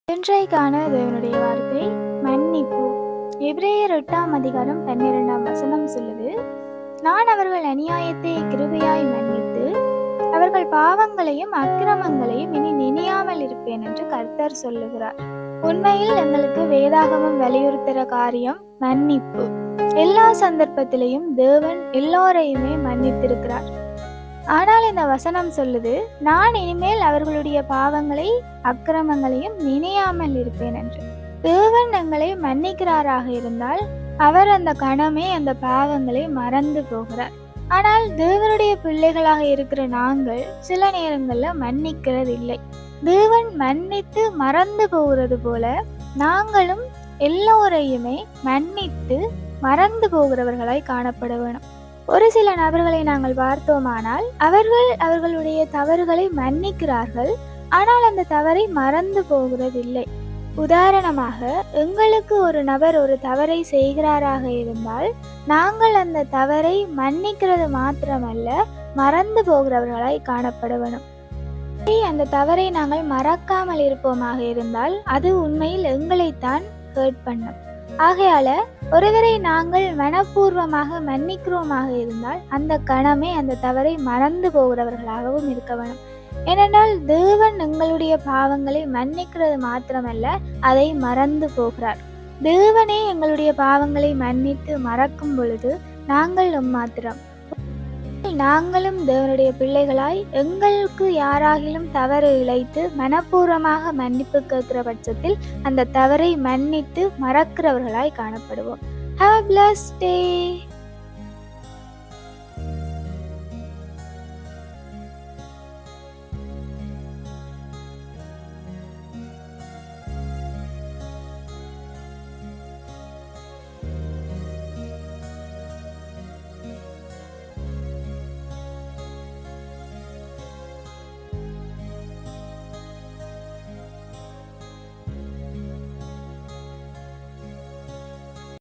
இன்றைக்கான தேவனுடைய வார்த்தை மன்னிப்பு. எபிரேயர் 8:12 சொல்லுது, நான் அவர்கள் அநியாயத்தை கிருபையாய் மன்னித்து அவர்கள் பாவங்களையும் அக்கிரமங்களையும் இனி நினையாமல் இருப்பேன் என்று கர்த்தர் சொல்லுகிறார். உண்மையில் எங்களுக்கு வேதாகமம் வலியுறுத்துற காரியம் மன்னிப்பு. எல்லா சந்தர்ப்பத்திலையும் தேவன் எல்லோரையுமே மன்னித்திருக்கிறார். ஆனால் இந்த வசனம் சொல்லுது, நான் இனிமேல் அவர்களுடைய பாவங்களை அக்கிரமங்களையும் நினையாமல் இருப்பேன் என்று. தேவன் எங்களை மன்னிக்கிறாராக இருந்தால் அவர் அந்த கணமே அந்த பாவங்களை மறந்து போகிறார். ஆனால் தேவனுடைய பிள்ளைகளாக இருக்கிற நாங்கள் சில நேரங்கள்ல மன்னிக்கிறது இல்லை. தேவன் மன்னித்து மறந்து போகிறது போல நாங்களும் எல்லோரையுமே மன்னித்து மறந்து போகிறவர்களாய் காணப்பட வேணும். ஒரு சில நபர்களை நாங்கள் பார்த்தோமானால் அவர்கள் அவர்களுடைய தவறுகளை மன்னிக்கிறார்கள், ஆனால் அந்த தவறை மறந்து போகிறதில்லை. உதாரணமாக, எங்களுக்கு ஒரு நபர் ஒரு தவறை செய்கிறாராக இருந்தால் நாங்கள் அந்த தவறை மன்னிக்கிறது மாத்திரமல்ல, மறந்து போகிறவர்களாய் காணப்பட வேணும். அந்த தவறை நாங்கள் மறக்காமல் இருப்போமாக இருந்தால் அது உண்மையில் எங்களைத்தான் ஹர்ட் பண்ணும். ஆகையால ஒருவரை நாங்கள் மனப்பூர்வமாக மன்னிக்கிறோமாக இருந்தால் அந்த கணமே அந்த தவறை மறந்து போகிறவர்களாகவும் இருக்க வேணும். ஏனென்றால் தேவன் எங்களுடைய பாவங்களை மன்னிக்கிறது மாத்திரமல்ல, அதை மறந்து போகிறார். தேவனே எங்களுடைய பாவங்களை மன்னித்து மறக்கும் பொழுது நாங்கள் மாத்திரம் நாங்களும் தேவனுடைய பிள்ளைகளாய் எங்களுக்கு யாராகிலும் தவறு இழைத்து மனப்பூர்வமாக மன்னிப்பு கேட்கிற பட்சத்தில் அந்த தவறை மன்னித்து மறக்கிறவர்களாய் காணப்படுவோம். Have a blessed day.